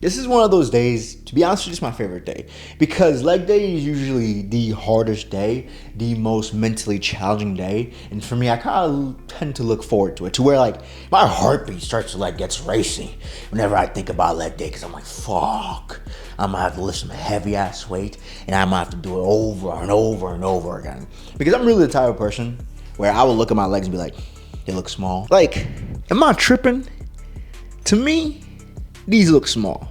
This is one of those days, to be honest with you, it's my favorite day because leg day is usually the hardest day, the most mentally challenging day. And for me, I kind of tend to look forward to it to where like my heartbeat starts to gets racing whenever I think about leg day because I'm like, fuck, I'm gonna have to lift some heavy ass weight and I'm gonna have to do it over and over and over again. Because I'm really the type of person where I will look at my legs and be like, they look small. Like, am I tripping? To me, these look small.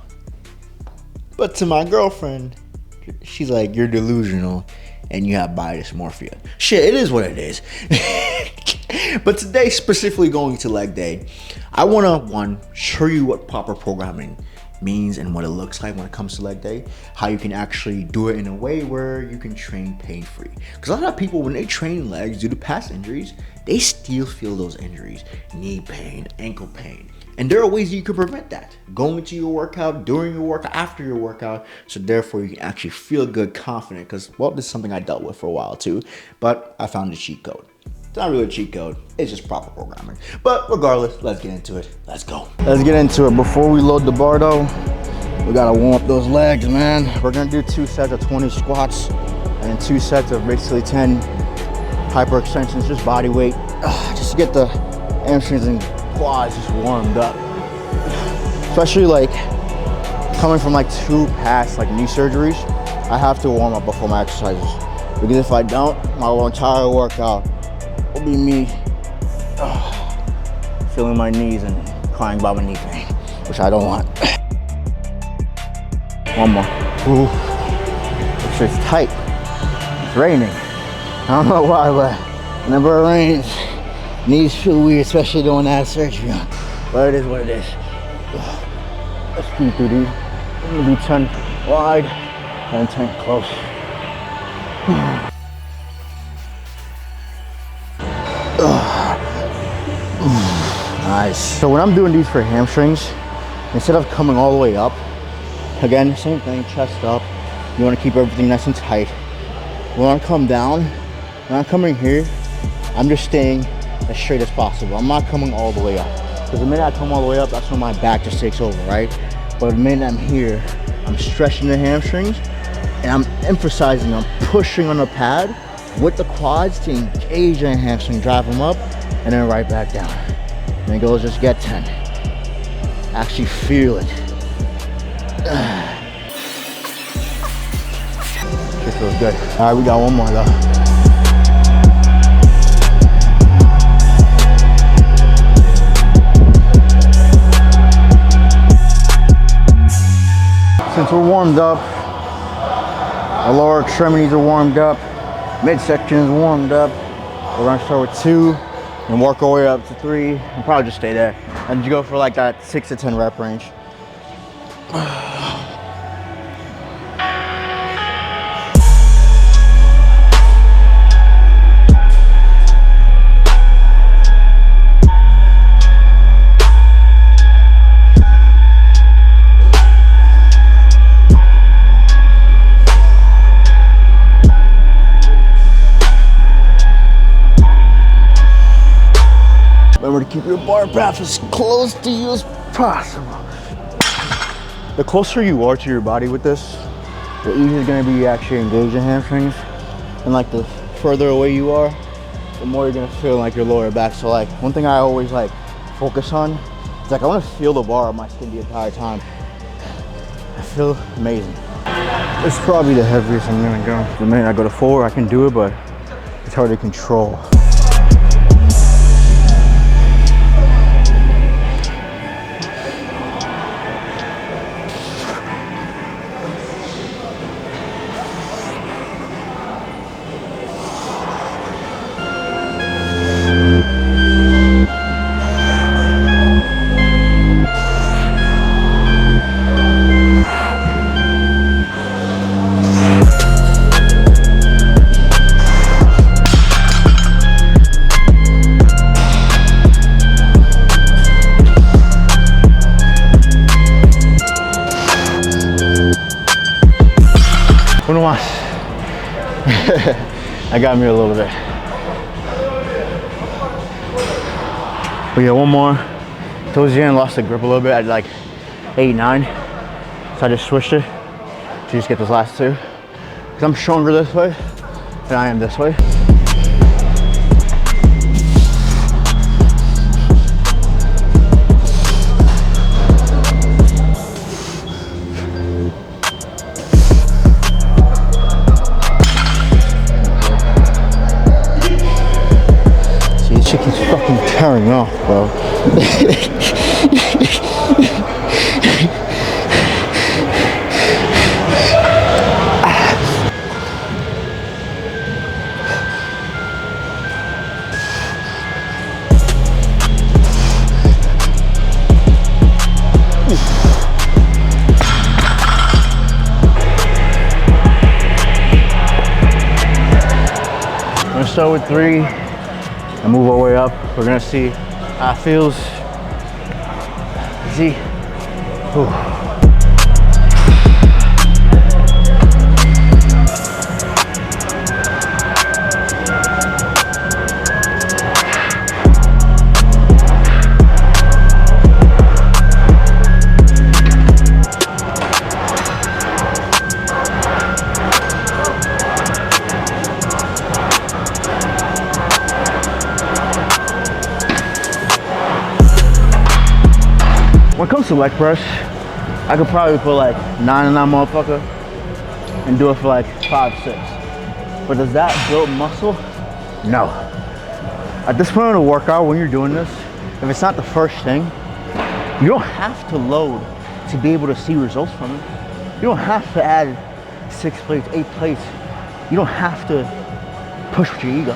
But to my girlfriend, she's like, you're delusional and you have body dysmorphia. Shit, it is what it is. But today, specifically going to leg day, I want to show you what proper programming means and what it looks like when it comes to leg day, how you can actually do it in a way where you can train pain-free. Because a lot of people, when they train legs due to past injuries, they still feel those injuries, knee pain, ankle pain. And there are ways you can prevent that. Going into your workout, during your workout, after your workout. So therefore you can actually feel good, confident. Because, well, this is something I dealt with for a while too. But I found a cheat code. It's not really a cheat code. It's just proper programming. But regardless, let's get into it. Let's go. Let's get into it. Before we load the bar though, we gotta warm up those legs, man. We're gonna do 2 sets of 20 squats and 2 sets of basically 10 hyper extensions, just body weight. Just to get the hamstrings and quads just warmed up. Especially like coming from like 2 past like knee surgeries, I have to warm up before my exercises. Because if I don't, my entire workout will be me feeling my knees and crying about my knee pain, which I don't want. One more. Ooh, this shit's tight. It's raining. I don't know why, but whenever it rains, knees feel weird, especially doing that surgery on. But it is what it is. Let's speed through these. I'm gonna be 10 wide and 10 close. Nice. So when I'm doing these for hamstrings, instead of coming all the way up, again, same thing, chest up. You wanna keep everything nice and tight. When I come down, when I'm coming here, I'm just staying as straight as possible. I'm not coming all the way up. Because the minute I come all the way up, that's when my back just takes over, right? But the minute I'm here, I'm stretching the hamstrings and I'm emphasizing, I'm pushing on the pad with the quads to engage the hamstring, drive them up, and then right back down. And it goes, just get 10. Actually feel it. This feels good. All right, we got one more though. Since we're warmed up, our lower extremities are warmed up, midsection is warmed up, we're gonna start with 2 and work our way up to 3 and probably just stay there. And you go for like that 6 to 10 rep range. Remember to keep your bar path as close to you as possible. The closer you are to your body with this, the easier it's gonna be to actually engage the hamstrings. And like the further away you are, the more you're gonna feel like your lower back. So like one thing I always like focus on is like I wanna feel the bar on my skin the entire time. I feel amazing. It's probably the heaviest I'm gonna go. The minute I go to 4, I can do it, but it's hard to control. I got me a little bit. But yeah, one more. Towards the end, lost the grip a little bit at like 8, 9. So I just switched it to just get those last two. Because I'm stronger this way than I am this way. See, this shit keeps fucking tearing off, bro. We're gonna start with 3 and move our way up. We're gonna see how it feels. See. Whew. When it comes to leg press, I could probably put like 9 in that motherfucker and do it for like 5, 6. But does that build muscle? No. At this point of the workout, when you're doing this, if it's not the first thing, you don't have to load to be able to see results from it. You don't have to add 6 plates, 8 plates. You don't have to push with your ego.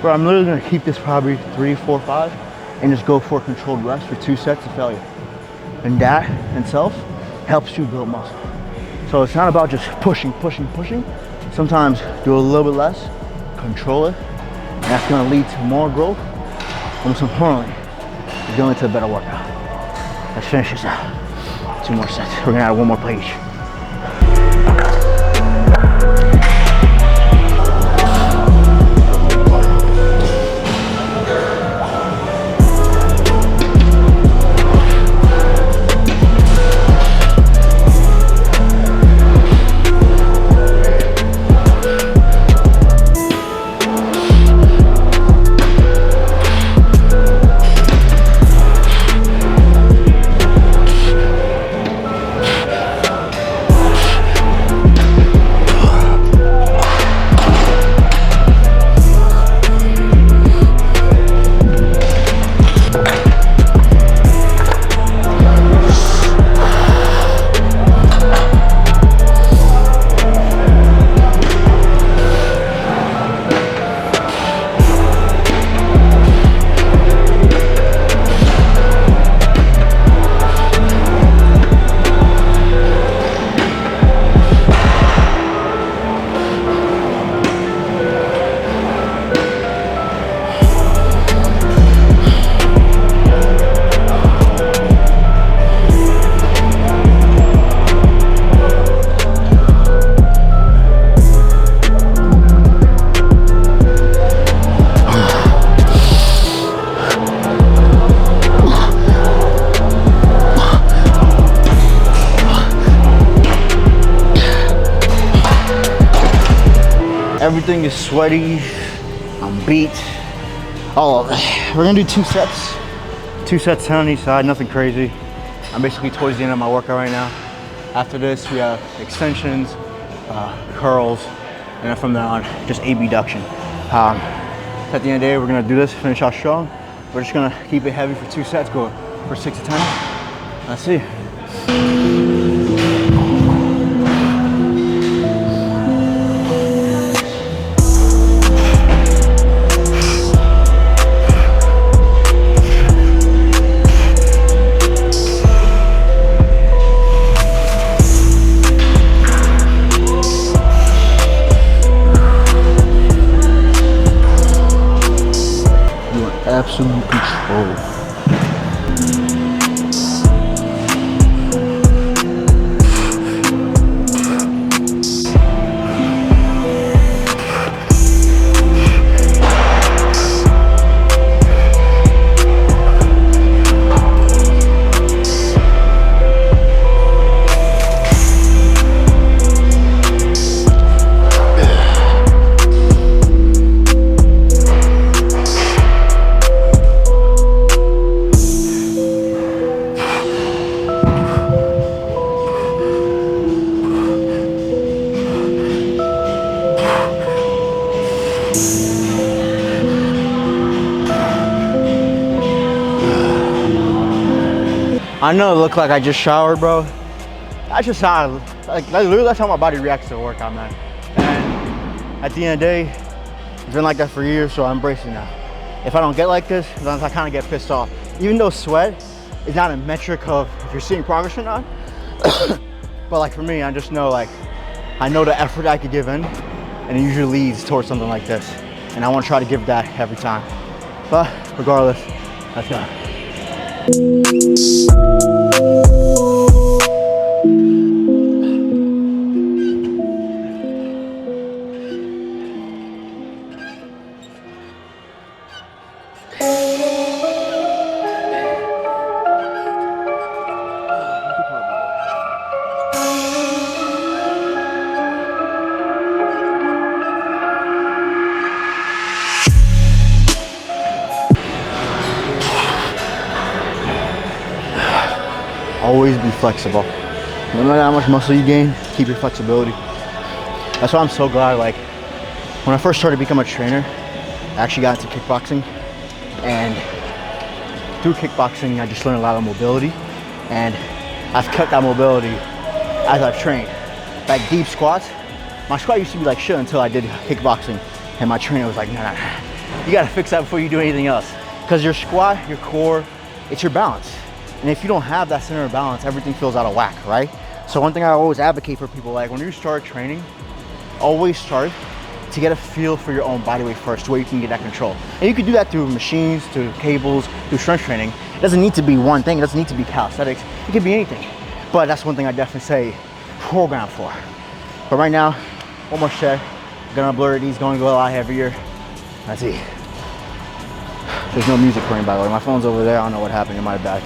Bro, I'm literally gonna keep this probably 3, 4, 5 and just go for a controlled rest for 2 sets of failure. And that in itself helps you build muscle. So it's not about just pushing. Sometimes do a little bit less, control it, and that's gonna lead to more growth. And most importantly, it's gonna lead to a better workout. Let's finish this out. 2 more sets. We're gonna add 1 more plate each. Everything is sweaty, I'm beat, all of it. We're gonna do 2 sets. 2 sets, 10 on each side, nothing crazy. I'm basically towards the end of my workout right now. After this, we have extensions, curls, and then from there on, just abduction. At the end of the day, we're gonna do this, finish out strong. We're just gonna keep it heavy for 2 sets, go for 6 to 10. Let's see. Absolute control. I know it looked like I just showered, bro. That's just how, literally that's how my body reacts to a workout, man. And at the end of the day, it's been like that for years, so I'm embracing now. If I don't get like this, then I kind of get pissed off. Even though sweat is not a metric of if you're seeing progress or not, but like for me, I just know I know the effort I could give in, and it usually leads towards something like this. And I want to try to give that every time. But regardless, let's go. Always be flexible. No matter how much muscle you gain, keep your flexibility. That's why I'm so glad, like, when I first started becoming a trainer, I actually got into kickboxing. And through kickboxing, I just learned a lot of mobility. And I've kept that mobility as I've trained. Like deep squats, my squat used to be like shit until I did kickboxing. And my trainer was like, nah, you gotta fix that before you do anything else. Because your squat, your core, it's your balance. And if you don't have that center of balance, everything feels out of whack, right? So one thing I always advocate for people, like when you start training, always start to get a feel for your own body weight first, where you can get that control. And you can do that through machines, through cables, through strength training. It doesn't need to be one thing. It doesn't need to be calisthenics. It could be anything. But that's one thing I definitely say program for. But right now, one more set. Gonna blur these, going to go a lot heavier. Let's see. There's no music playing, by the way. My phone's over there. I don't know what happened in my bag.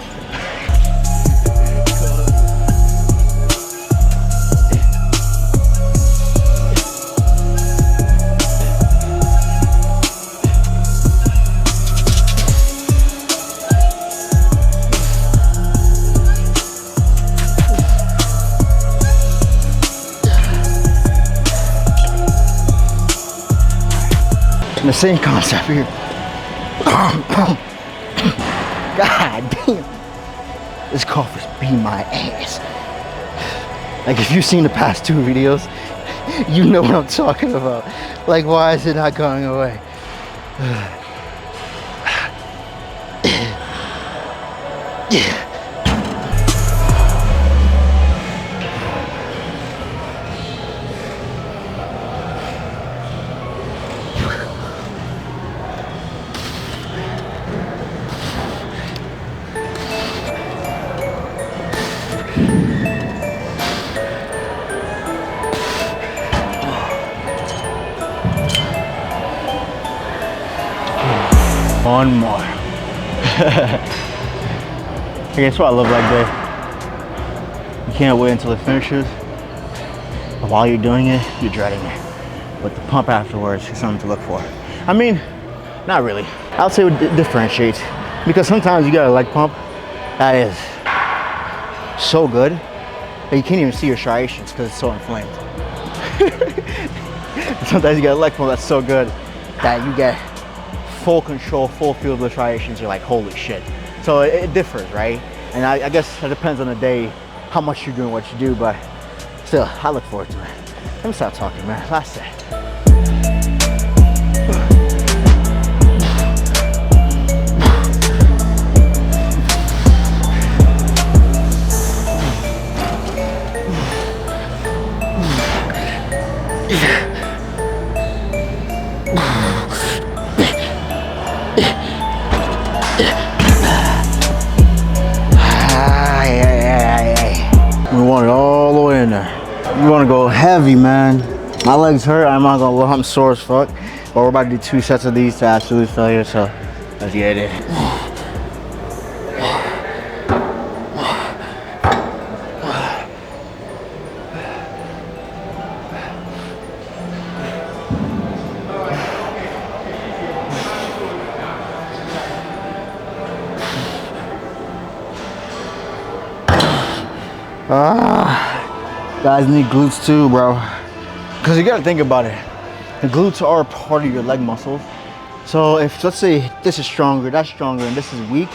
The same concept here. God damn. This cough is beating my ass. Like if you've seen the past 2 videos, you know what I'm talking about. Like why is it not going away? One more. Hey, that's why I love leg day. You can't wait until it finishes. But while you're doing it, you're dreading it. But the pump afterwards is something to look for. I mean, not really. I would say it differentiates. Because sometimes you got a leg pump that is so good that you can't even see your striations because it's so inflamed. Sometimes you got a leg pump that's so good that you get full control, full field of the striations. You're like, holy shit. So it differs, right? And I guess it depends on the day, how much you're doing what you do, but still, I look forward to it. Let me stop talking, man. Last set. We want it all the way in there. We want to go heavy, man. My legs hurt. I'm not gonna lie, I'm sore as fuck. But we're about to do 2 sets of these to absolute failure. So let's get it. Guys need glutes too, bro. Because you gotta think about it. The glutes are part of your leg muscles. So if, let's say, this is stronger, that's stronger, and this is weak,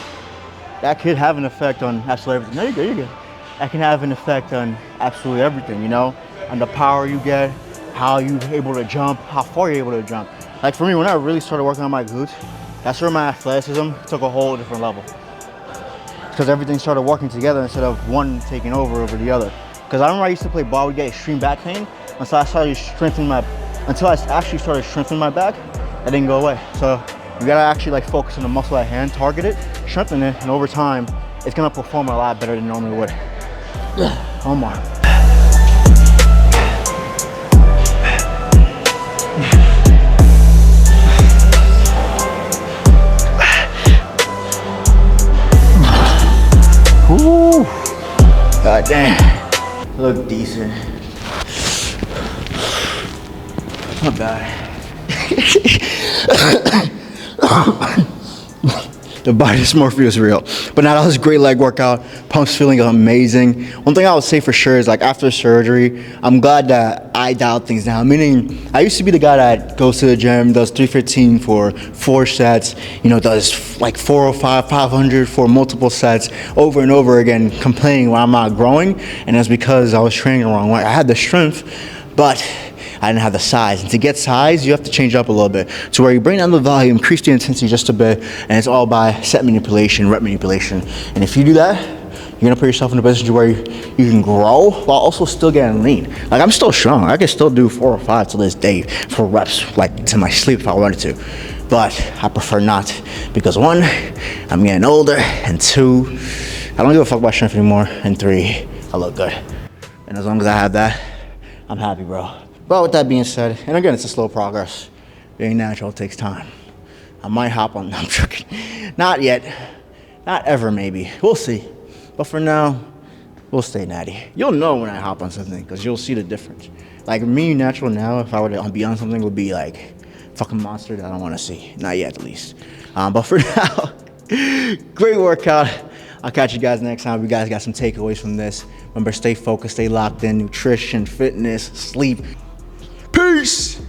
that could have an effect on absolutely everything. No, you're good, you're good. That can have an effect on absolutely everything, you know? On the power you get, how you're able to jump, how far you're able to jump. Like for me, when I really started working on my glutes, that's where my athleticism took a whole different level. Because everything started working together instead of one taking over the other. Because I remember I used to play ball, would get extreme back pain until I actually started strengthening my back. That didn't go away. So you gotta actually like focus on the muscle at hand, target it, strengthen it, and over time, it's gonna perform a lot better than it normally would. One more. Ooh. God damn. Look decent. Not bad. The body dysmorphia is real. But now that was a great leg workout. Pump's feeling amazing. One thing I would say for sure is like after surgery, I'm glad that I dialed things down. Meaning, I used to be the guy that goes to the gym, does 315 for 4 sets, you know, does like 405, 500 for multiple sets over and over again, complaining when I'm not growing. And that's because I was training the wrong way. I had the strength, but I didn't have the size. And to get size, you have to change up a little bit to where you bring down the volume, increase the intensity just a bit, and it's all by set manipulation, rep manipulation. And if you do that, you're gonna put yourself in a position where you can grow while also still getting lean. Like I'm still strong. I can still do 4 or 5 to this day for reps, like to my sleep if I wanted to. But I prefer not because 1, I'm getting older, and 2, I don't give a fuck about strength anymore, and 3, I look good. And as long as I have that, I'm happy, bro. But with that being said, and again, it's a slow progress. Being natural takes time. I might hop on, I'm joking. Not yet, not ever maybe, we'll see. But for now, we'll stay natty. You'll know when I hop on something because you'll see the difference. Like me natural now, if I were to be on something, would be like fucking monster that I don't want to see. Not yet at least. But for now, great workout. I'll catch you guys next time. If you guys got some takeaways from this, remember stay focused, stay locked in, nutrition, fitness, sleep. Peace!